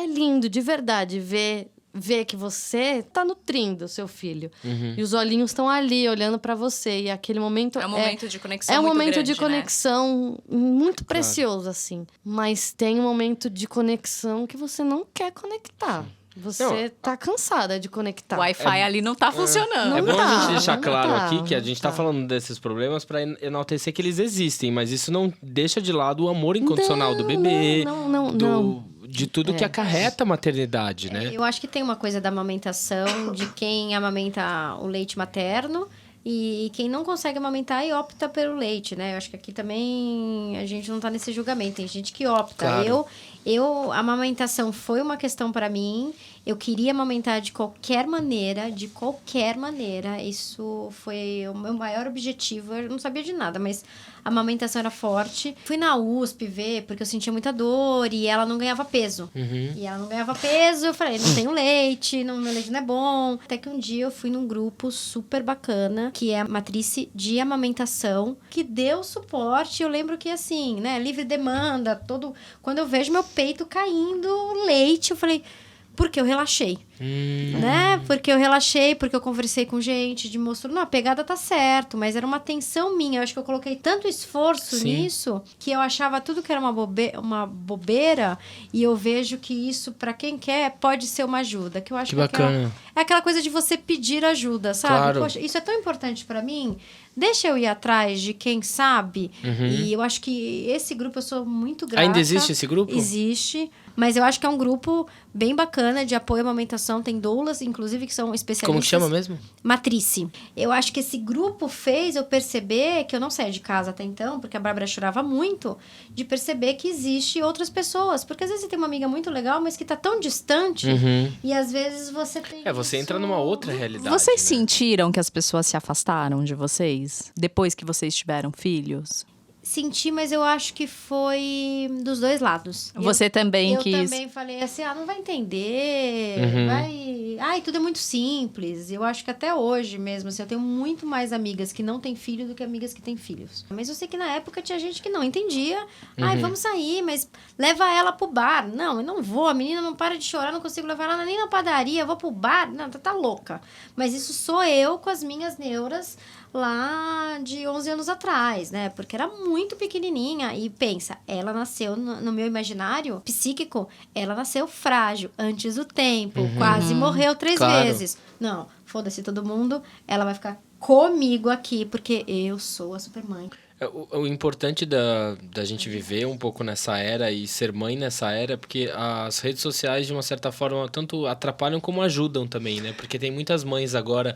lindo, de verdade, ver que você tá nutrindo o seu filho. E os olhinhos estão ali, olhando pra você. E aquele momento... É um momento de conexão É um muito momento grande, de conexão muito precioso, assim. Mas tem um momento de conexão que você não quer conectar. Você tá cansada de conectar. O Wi-Fi ali não tá funcionando. Não É bom dá, a gente deixar não claro dá, aqui que a não gente tá dá. falando desses problemas pra enaltecer que eles existem, mas isso não deixa de lado o amor incondicional do bebê, Não. de tudo que acarreta a maternidade, né? Eu acho que tem uma coisa da amamentação, de quem amamenta o leite materno e quem não consegue amamentar e opta pelo leite, né? Eu acho que aqui também a gente não tá nesse julgamento, tem gente que opta. Claro. A amamentação foi uma questão para mim. Eu queria amamentar de qualquer maneira. Isso foi o meu maior objetivo. Eu não sabia de nada, mas a amamentação era forte. Fui na USP ver, porque eu sentia muita dor e ela não ganhava peso. Eu falei, não tenho leite, meu leite não é bom. Até que um dia eu fui num grupo super bacana, que é a Matrice de Amamentação, que deu suporte. Eu lembro que assim, né, livre demanda, quando eu vejo meu peito caindo leite, eu falei... Porque eu relaxei, né? Porque eu relaxei, porque eu conversei com gente, de mostrou, não, a pegada tá certo, mas era uma tensão minha. Eu acho que eu coloquei tanto esforço nisso, que eu achava tudo que era uma bobeira, e eu vejo que isso, pra quem quer, pode ser uma ajuda. Que eu acho Que que bacana. é aquela coisa de você pedir ajuda, sabe? Claro. Poxa, isso é tão importante pra mim. Deixa eu ir atrás de quem sabe. E eu acho que esse grupo eu sou muito grata. Ainda existe esse grupo? Existe. Mas eu acho que é um grupo bem bacana de apoio à amamentação. Tem doulas, inclusive, que são especialistas. Como que chama mesmo? Matrice. Eu acho que esse grupo fez eu perceber que eu não saía de casa até então, porque a Bárbara chorava muito, de perceber que existe outras pessoas. Porque às vezes você tem uma amiga muito legal, mas que tá tão distante. E às vezes você tem Você isso... entra numa outra realidade. Vocês né? sentiram que as pessoas se afastaram de vocês depois que vocês tiveram filhos? Senti, mas eu acho que foi dos dois lados. Você também eu quis... Eu também falei assim, não vai entender, tudo é muito simples. Eu acho que até hoje mesmo, assim, eu tenho muito mais amigas que não têm filho do que amigas que têm filhos. Mas eu sei que na época tinha gente que não entendia. Vamos sair, mas leva ela pro bar. Não, eu não vou, a menina não para de chorar, não consigo levar ela nem na padaria, eu vou pro bar. Não, tá louca. Mas isso sou eu com as minhas neuras lá de 11 anos atrás, né? Porque era muito pequenininha. E pensa, ela nasceu no meu imaginário psíquico, ela nasceu frágil, antes do tempo, quase morreu 3 vezes. Não, foda-se todo mundo, ela vai ficar comigo aqui, porque eu sou a supermãe. O importante da gente viver um pouco nessa era e ser mãe nessa era, porque as redes sociais, de uma certa forma, tanto atrapalham como ajudam também, né? Porque tem muitas mães agora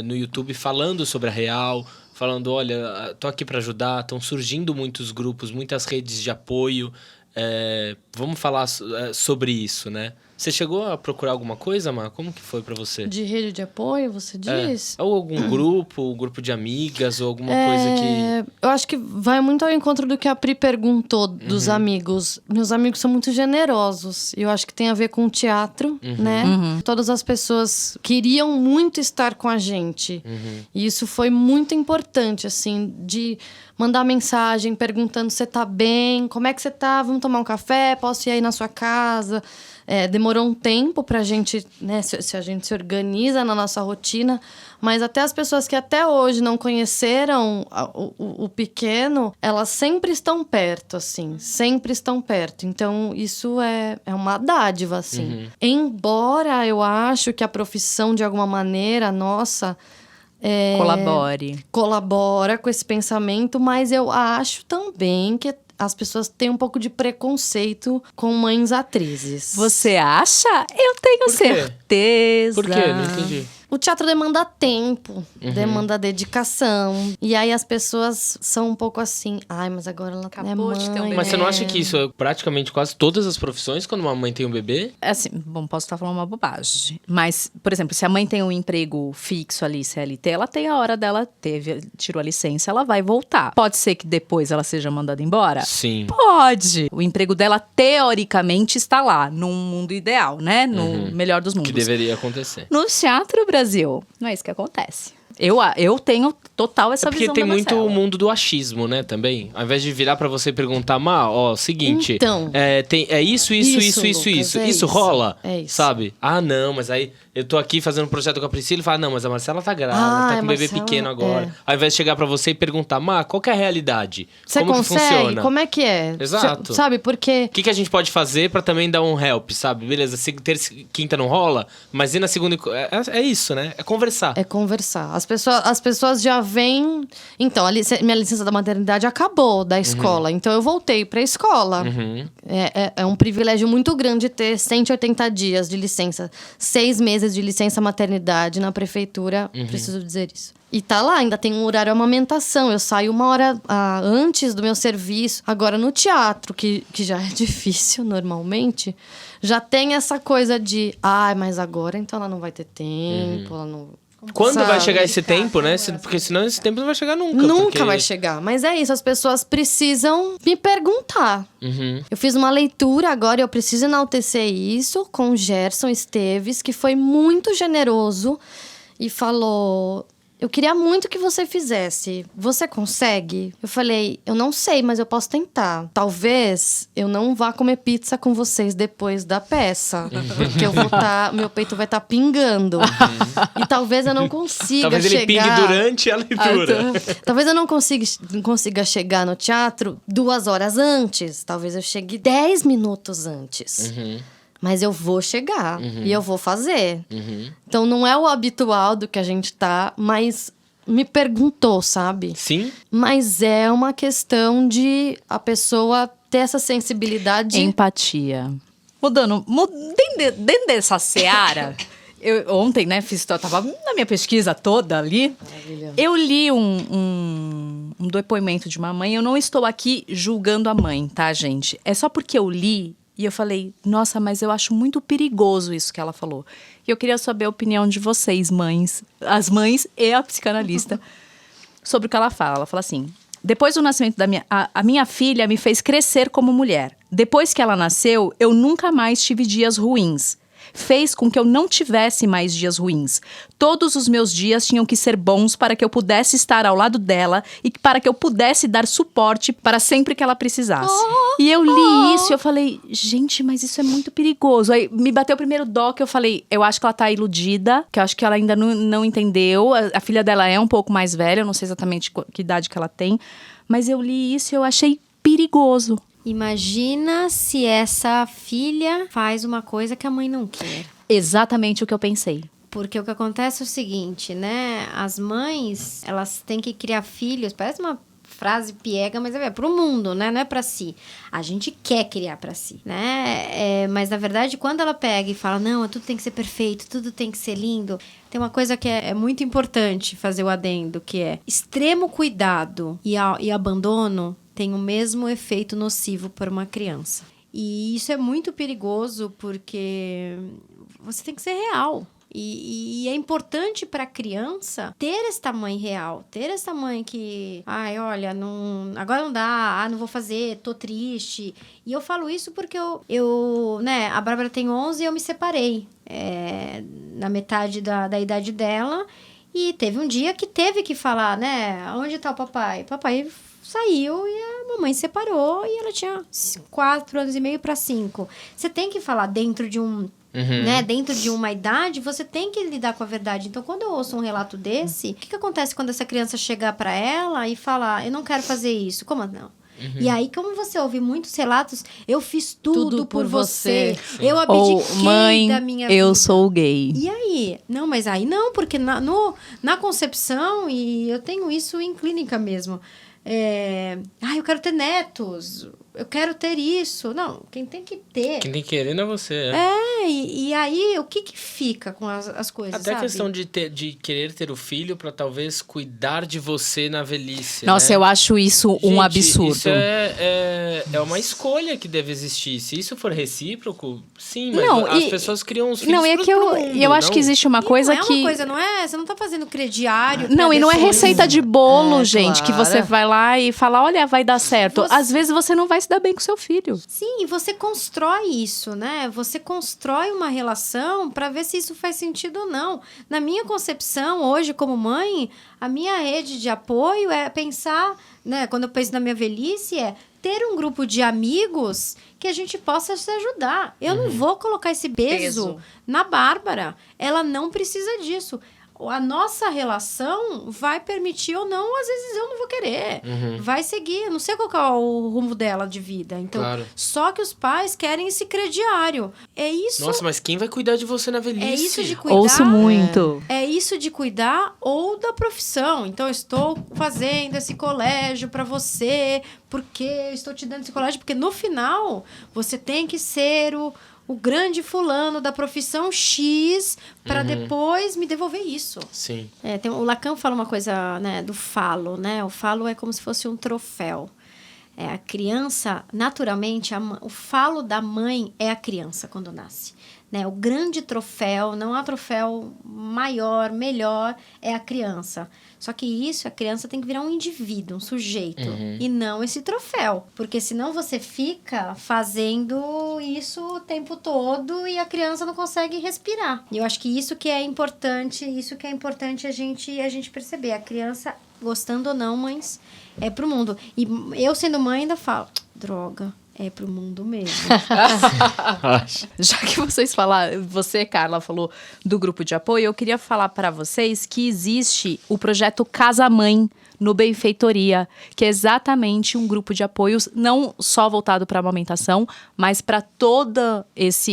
no YouTube falando sobre a real, falando, olha, tô aqui para ajudar, estão surgindo muitos grupos, muitas redes de apoio, vamos falar sobre isso, né? Você chegou a procurar alguma coisa, Má? Como que foi para você? De rede de apoio, você diz? Ou algum grupo, um grupo de amigas, ou alguma coisa que... Eu acho que vai muito ao encontro do que a Pri perguntou dos amigos. Meus amigos são muito generosos. E eu acho que tem a ver com o teatro, né? Todas as pessoas queriam muito estar com a gente. E isso foi muito importante, assim, de mandar mensagem perguntando: você tá bem? Como é que você tá? Vamos tomar um café? Posso ir aí na sua casa? Demorou um tempo pra gente, né, se a gente se organiza na nossa rotina, mas até as pessoas que até hoje não conheceram o pequeno, elas sempre estão perto, assim, sempre estão perto. Então, isso é uma dádiva, assim. Embora eu acho que a profissão, de alguma maneira, nossa... colabora com esse pensamento, mas eu acho também que as pessoas têm um pouco de preconceito com mães atrizes. Você acha? Eu tenho certeza. Por quê? Não entendi. O teatro demanda tempo, demanda dedicação. E aí as pessoas são um pouco assim: ai, mas agora ela é mãe. de ter um bebê. Mas você não acha que isso é praticamente quase todas as profissões quando uma mãe tem um bebê? Assim, bom, posso estar falando uma bobagem. Mas, por exemplo, se a mãe tem um emprego fixo ali, CLT, ela tem a hora dela, tirou a licença, ela vai voltar. Pode ser que depois ela seja mandada embora? Sim. Pode. O emprego dela, teoricamente, está lá, num mundo ideal, né? No melhor dos mundos. Que deveria acontecer. No Teatro Brasil, não é isso que acontece. Eu tenho total essa visão da Porque tem muito Marcela. o mundo do achismo, né, também. Ao invés de virar pra você e perguntar: Má, seguinte, Então. isso. Lucas, Isso rola? É isso. Sabe? Ah, não, mas aí eu tô aqui fazendo um projeto com a Priscila e fala: não, mas a Marcela tá grávida, tá com um bebê Marcela, pequeno agora. Ao invés de chegar pra você e perguntar: Má, qual que é a realidade? Você Como consegue? que funciona? Como é que é? Exato. Sabe, porque... O que a gente pode fazer pra também dar um help, sabe? Beleza, terça e quinta não rola, mas e na segunda... É isso, né? É conversar. É conversar. As pessoas já vêm... Então, minha licença da maternidade acabou da escola. Então, eu voltei pra escola. É um privilégio muito grande ter 180 dias de licença. 6 meses de licença maternidade na prefeitura. Preciso dizer isso. E tá lá, ainda tem um horário de amamentação. Eu saio 1 hora antes do meu serviço. Agora, no teatro, que já é difícil normalmente, já tem essa coisa de... ai, mas agora então ela não vai ter tempo, ela não... Quando vai sabe? chegar esse tempo, né? Porque senão esse tempo não vai chegar nunca. Nunca vai chegar. Mas é isso, as pessoas precisam me perguntar. Eu fiz uma leitura agora, e eu preciso enaltecer isso, com o Gerson Esteves, que foi muito generoso e falou: eu queria muito que você fizesse. Você consegue? Eu falei: eu não sei, mas eu posso tentar. Talvez eu não vá comer pizza com vocês depois da peça. Porque meu peito vai estar pingando. E talvez eu não consiga Talvez chegar... ele pingue durante a leitura. Talvez eu não consiga chegar no teatro 2 horas antes. Talvez eu chegue 10 minutos antes. Mas eu vou chegar e eu vou fazer. Então, não é o habitual do que a gente tá, mas me perguntou, sabe? Sim. Mas é uma questão de a pessoa ter essa sensibilidade. Empatia. Dentro dessa seara... Eu ontem, né, tava na minha pesquisa toda ali. Maravilha. Eu li um depoimento de uma mãe. Eu não estou aqui julgando a mãe, tá, gente? É só porque eu li e eu falei: nossa, mas eu acho muito perigoso isso que ela falou. E eu queria saber a opinião de vocês, mães, as mães e a psicanalista, sobre o que ela fala. Ela fala assim: depois do nascimento a minha filha me fez crescer como mulher. Depois que ela nasceu, eu nunca mais tive dias ruins. Fez com que eu não tivesse mais dias ruins. Todos os meus dias tinham que ser bons para que eu pudesse estar ao lado dela e para que eu pudesse dar suporte para sempre que ela precisasse. E eu li isso e eu falei: gente, mas isso é muito perigoso. Aí me bateu o primeiro dó, que eu falei: eu acho que ela tá iludida, que eu acho que ela ainda não entendeu. A filha dela é um pouco mais velha, eu não sei exatamente que idade que ela tem, mas eu li isso e eu achei perigoso. Imagina se essa filha faz uma coisa que a mãe não quer. Exatamente o que eu pensei. Porque o que acontece é o seguinte, né? As mães, elas têm que criar filhos. Parece uma frase piega, mas é pro mundo, né? Não é pra si. A gente quer criar pra si, né? Mas, na verdade, quando ela pega e fala, não, tudo tem que ser perfeito, tudo tem que ser lindo, tem uma coisa que é muito importante fazer o adendo, que é extremo cuidado e abandono tem o mesmo efeito nocivo para uma criança. E isso é muito perigoso porque você tem que ser real. E é importante para a criança ter esta mãe real, ter essa mãe que, olha, agora não dá, não vou fazer, tô triste. E eu falo isso porque né, a Bárbara tem 11 e eu me separei na metade da idade dela. E teve um dia que teve que falar, né, onde tá o papai? Papai saiu e a mamãe separou e ela tinha 4 anos e meio para 5. Você tem que falar dentro de né? Dentro de uma idade, você tem que lidar com a verdade. Então, quando eu ouço um relato desse, o que acontece quando essa criança chegar para ela e falar, eu não quero fazer isso? Como não? E aí, como você ouve muitos relatos, eu fiz tudo por você. Eu abdiquei da minha vida. Eu sou gay. E aí? Não, mas aí não, porque na concepção, e eu tenho isso em clínica mesmo, eu quero ter netos, eu quero ter isso. Não, quem tem que ter... Quem tem que querer não é você. E aí, o que fica com as coisas, Até sabe? a questão de querer ter o filho pra talvez cuidar de você na velhice. Nossa, né? eu acho isso um absurdo. Isso é uma escolha que deve existir. Se isso for recíproco, sim, mas as pessoas criam os filhos Não, é que eu acho que existe uma coisa não é que... uma coisa, não é? Você não tá fazendo crediário. Não, e não é depois... receita de bolo, gente, que claro. você vai lá e fala, olha, vai dar certo. Às vezes você não vai se dar bem com seu filho. Sim, e você constrói isso, né? Você constrói uma relação para ver se isso faz sentido ou não. Na minha concepção, hoje, como mãe, a minha rede de apoio é pensar, né? Quando eu penso na minha velhice, ter um grupo de amigos que a gente possa se ajudar. Eu não vou colocar esse peso na Bárbara. Ela não precisa disso. A nossa relação vai permitir ou não, às vezes eu não vou querer. Vai seguir, eu não sei qual que é o rumo dela de vida. Então, só que os pais querem esse crediário. É isso. Nossa, mas quem vai cuidar de você na velhice? É isso de cuidar. Ouço muito. É isso de cuidar ou da profissão. Então, eu estou fazendo esse colégio para você, porque eu estou te dando esse colégio, porque no final você tem que ser o grande fulano da profissão X para depois me devolver isso. Sim. O Lacan fala uma coisa, né, do falo, né? O falo é como se fosse um troféu. A criança, naturalmente, o falo da mãe é a criança quando nasce. Né? O grande troféu, não há troféu maior, melhor, é a criança. Só que a criança tem que virar um indivíduo, um sujeito, e não esse troféu. Porque senão você fica fazendo isso o tempo todo e a criança não consegue respirar. E eu acho que isso que é importante a gente perceber. A criança, gostando ou não, mães, é pro mundo. E eu, sendo mãe, ainda falo, droga. É pro mundo mesmo. Já que você, Carla, falou do grupo de apoio, eu queria falar para vocês que existe o projeto Casa Mãe no Benfeitoria, que é exatamente um grupo de apoios não só voltado para a amamentação, mas para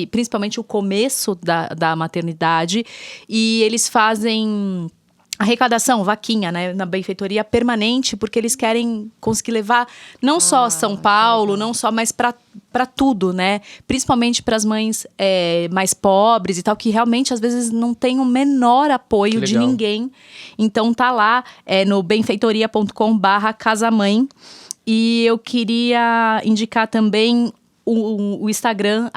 principalmente o começo da maternidade. E eles fazem arrecadação, vaquinha, né, na benfeitoria permanente, porque eles querem conseguir levar não só São Paulo, não só, mas para tudo, né? Principalmente para as mães mais pobres e tal, que realmente às vezes não tem o menor apoio de ninguém. Então tá lá no benfeitoria.com/casamãe. E eu queria indicar também o Instagram,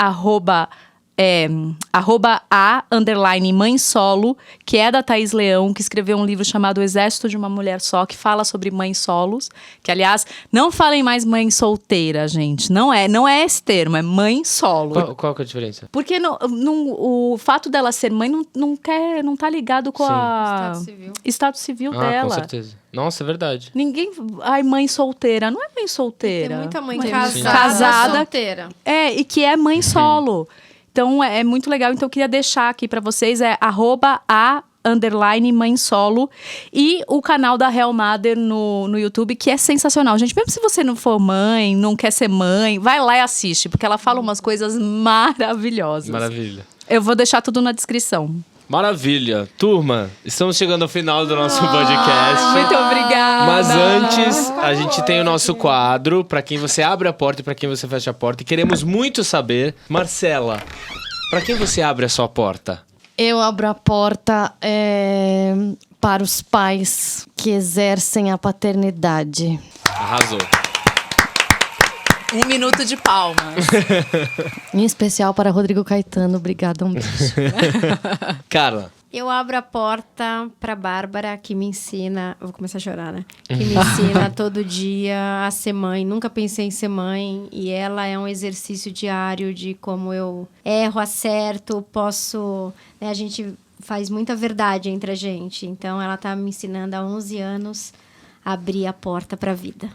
@a_mãe solo, que é da Thaís Leão, que escreveu um livro chamado O Exército de uma Mulher Só, que fala sobre mães solos, que aliás, não falem mais mãe solteira, gente, não é esse termo, é mãe solo. Qual que é a diferença? Porque o fato dela ser mãe não tá ligado com Estado civil dela. Com certeza. Nossa, é verdade. Ninguém... mãe solteira. Não é mãe solteira. Tem muita mãe casada solteira. E que é mãe solo. Então, é muito legal. Então, eu queria deixar aqui para vocês, @a_mãe solo. E o canal da Real Mother no YouTube, que é sensacional. Gente, mesmo se você não for mãe, não quer ser mãe, vai lá e assiste, porque ela fala umas coisas maravilhosas. Maravilha. Eu vou deixar tudo na descrição. Maravilha. Turma, estamos chegando ao final do nosso podcast. Muito obrigada. Mas antes, a gente tem o nosso quadro, pra quem você abre a porta e pra quem você fecha a porta. E queremos muito saber, Marcela, pra quem você abre a sua porta? Eu abro a porta para os pais que exercem a paternidade. Arrasou. 1 minuto de palmas. Em especial para Rodrigo Caetano. Obrigada, um beijo. Carla. Eu abro a porta pra Bárbara, que me ensina... Eu vou começar a chorar, né? Que me ensina todo dia a ser mãe. Nunca pensei em ser mãe. E ela é um exercício diário de como eu erro, acerto, posso... Né? A gente faz muita verdade entre a gente. Então, ela tá me ensinando há 11 anos a abrir a porta pra vida.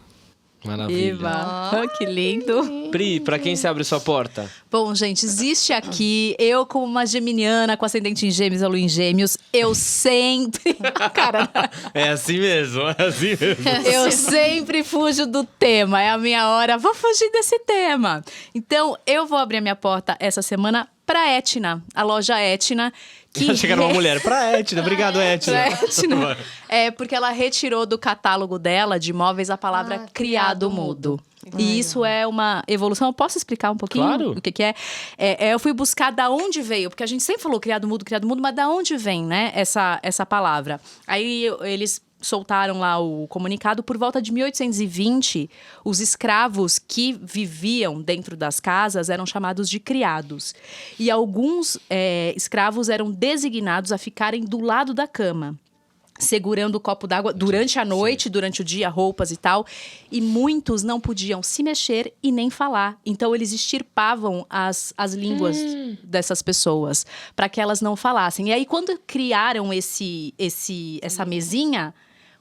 Maravilha. Eva, que lindo. Pri, pra quem você abre sua porta? Bom, gente, existe aqui, eu como uma geminiana com ascendente em gêmeos, a lua em gêmeos, eu sempre... Cara, É assim mesmo, eu sempre fujo do tema, é a minha hora, vou fugir desse tema. Então, eu vou abrir a minha porta essa semana pra Etna, a loja Etna, que... Achei que era uma mulher. Pra Etna, obrigado, Etna. Etna. É porque ela retirou do catálogo dela de imóveis a palavra criado mudo. E isso é uma evolução. Eu posso explicar um pouquinho Claro. o que é? Eu fui buscar da onde veio, porque a gente sempre falou criado mudo, mas da onde vem, né, essa palavra? Aí eles soltaram lá o comunicado. Por volta de 1820, os escravos que viviam dentro das casas eram chamados de criados. E alguns escravos eram designados a ficarem do lado da cama, segurando o copo d'água durante a noite, durante o dia, roupas e tal. E muitos não podiam se mexer e nem falar. Então, eles extirpavam as línguas dessas pessoas para que elas não falassem. E aí, quando criaram essa mesinha,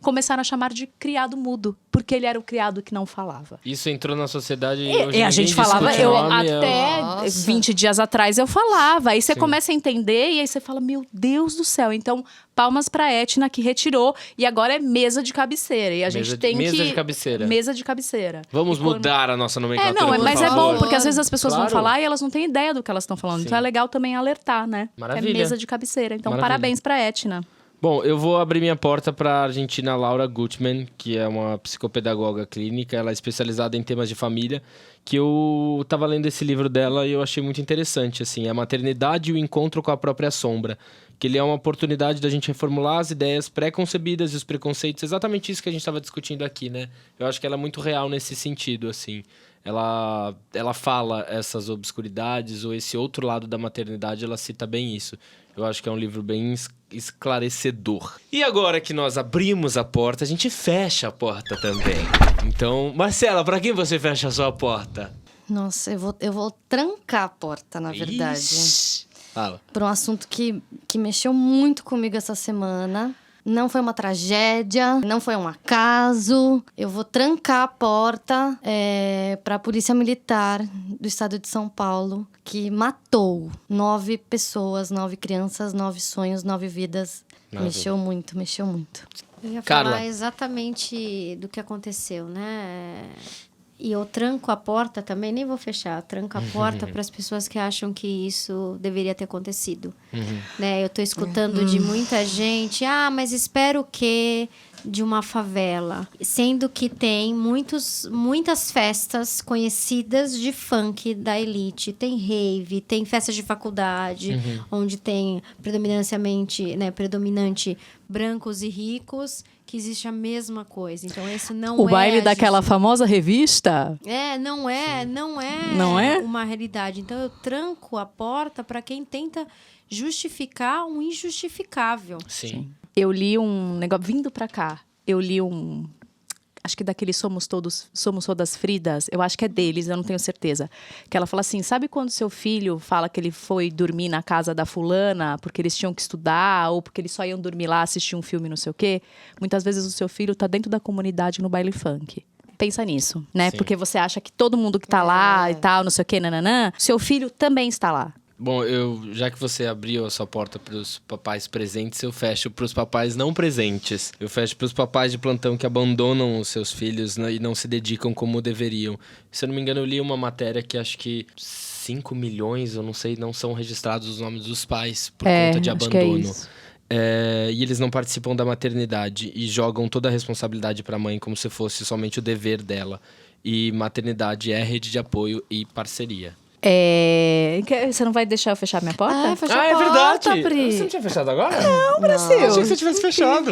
começaram a chamar de criado mudo, porque ele era o criado que não falava. Isso entrou na sociedade e hoje E a gente falava, até Nossa. 20 dias atrás eu falava. Aí você começa a entender e aí você fala, meu Deus do céu. Então, palmas pra Etna, que retirou. E agora é mesa de cabeceira. E a gente tem que... Mesa de cabeceira. Mesa de cabeceira. Vamos mudar a nossa nomenclatura, Mas por é favor. bom, porque às vezes as pessoas vão Claro. falar e elas não têm ideia do que elas estão falando. Sim. Então é legal também alertar, né? Maravilha. É mesa de cabeceira. Então, Maravilha. parabéns pra Etna. Bom, eu vou abrir minha porta para a argentina Laura Gutman, que é uma psicopedagoga clínica, ela é especializada em temas de família, que eu estava lendo esse livro dela e eu achei muito interessante, assim, a maternidade e o encontro com a própria sombra, que ele é uma oportunidade da gente reformular as ideias pré-concebidas e os preconceitos, exatamente isso que a gente estava discutindo aqui, né? Eu acho que ela é muito real nesse sentido, assim. Ela fala essas obscuridades ou esse outro lado da maternidade, ela cita bem isso. Eu acho que é um livro bem esclarecedor. E agora que nós abrimos a porta, a gente fecha a porta também. Então, Marcela, pra quem você fecha a sua porta? Nossa, eu vou trancar a porta, na verdade. Ixi. Fala. Por um assunto que mexeu muito comigo essa semana. Não foi uma tragédia, não foi um acaso. Eu vou trancar a porta para a Polícia Militar do Estado de São Paulo, que matou 9 pessoas, 9 crianças, 9 sonhos, 9 vidas. Maravilha. Mexeu muito, mexeu muito. Eu ia Carla. falar exatamente do que aconteceu, né? E eu tranco a porta também, nem vou fechar. Tranco a porta para as pessoas que acham que isso deveria ter acontecido. Né? Eu tô escutando de muita gente, mas espero que de uma favela. Sendo que tem muitas festas conhecidas de funk da elite. Tem rave, tem festas de faculdade, onde tem predominante brancos e ricos, que existe a mesma coisa. Então, esse não O baile a daquela famosa revista? não é Não é? uma realidade. Então, eu tranco a porta para quem tenta justificar um injustificável. Sim. Eu li um negócio, vindo pra cá, acho que daqueles Somos Todas Fridas, eu acho que é deles, eu não tenho certeza. Que ela fala assim, sabe quando seu filho fala que ele foi dormir na casa da fulana porque eles tinham que estudar ou porque eles só iam dormir lá, assistir um filme, não sei o quê? Muitas vezes o seu filho tá dentro da comunidade no baile funk. Pensa nisso, né? Sim. Porque você acha que todo mundo que tá lá e tal, não sei o quê, nananã, seu filho também está lá. Bom, já que você abriu a sua porta para os papais presentes, eu fecho para os papais não presentes. Eu fecho para os papais de plantão que abandonam os seus filhos, né, e não se dedicam como deveriam. Se eu não me engano, eu li uma matéria que acho que 5 milhões, eu não sei, não são registrados os nomes dos pais por É, conta de acho que é abandono. isso. E eles não participam da maternidade e jogam toda a responsabilidade para a mãe como se fosse somente o dever dela. E maternidade é rede de apoio e parceria. Você não vai deixar eu fechar minha porta? Fecha a porta, Pri. Você não tinha fechado agora? Não, Brasil. Eu achei que você tivesse fechado.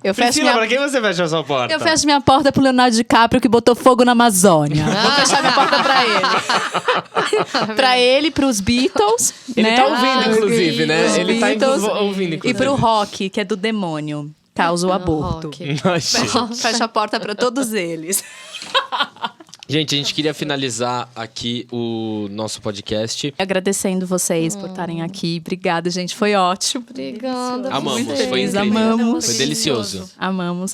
Eu fecho Priscila, minha... pra quem você fecha a sua porta? Eu fecho minha porta pro Leonardo DiCaprio, que botou fogo na Amazônia. Vou fechar minha porta pra ele. Pra ele, pros Beatles, Ele né? tá ouvindo, inclusive, né? Os Ele tá Beatles ouvindo, E inclusive. pro Rock, que é do demônio. Causa o aborto. Rock. Nossa. Fecha a porta pra todos eles. Gente, a gente queria finalizar aqui o nosso podcast. Agradecendo vocês por estarem aqui. Obrigada, gente. Foi ótimo. Obrigada. Amamos, vocês. foi incrível. Amamos. Foi delicioso. Amamos.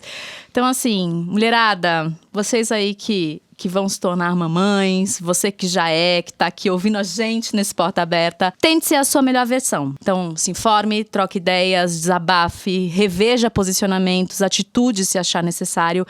Então, assim, mulherada, vocês aí que vão se tornar mamães, você que já que tá aqui ouvindo a gente nesse Porta Aberta, tente ser a sua melhor versão. Então, se informe, troque ideias, desabafe, reveja posicionamentos, atitudes se achar necessário,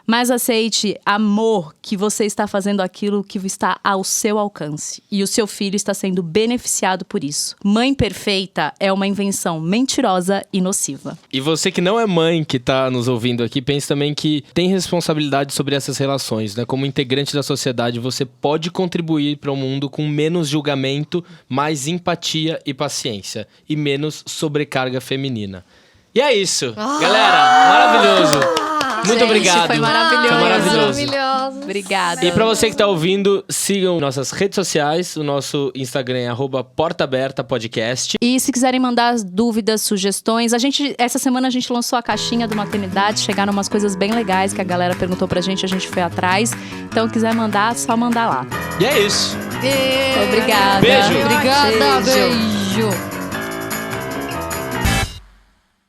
mas aceite, amor, que você está fazendo aquilo que está ao seu alcance. E o seu filho está sendo beneficiado por isso. Mãe perfeita é uma invenção mentirosa e nociva. E você que não é mãe, que tá nos ouvindo aqui, pense também que tem responsabilidade sobre essas relações, né? Como integrante da sociedade, você pode contribuir para um mundo com menos julgamento, mais empatia e paciência. E menos sobrecarga feminina. E é isso. Galera, maravilhoso. Muito Gente, obrigado. foi maravilhoso. Foi maravilhoso. Maravilhoso. Obrigada. E pra você que tá ouvindo, sigam nossas redes sociais. O nosso Instagram é @portaabertapodcast. E se quiserem mandar dúvidas, sugestões, essa semana a gente lançou a caixinha do Maternidade, chegaram umas coisas bem legais que a galera perguntou pra gente, a gente foi atrás. Então, quiser mandar, só mandar lá. E é isso. Obrigada. Beijo. Obrigada, Beijo. beijo.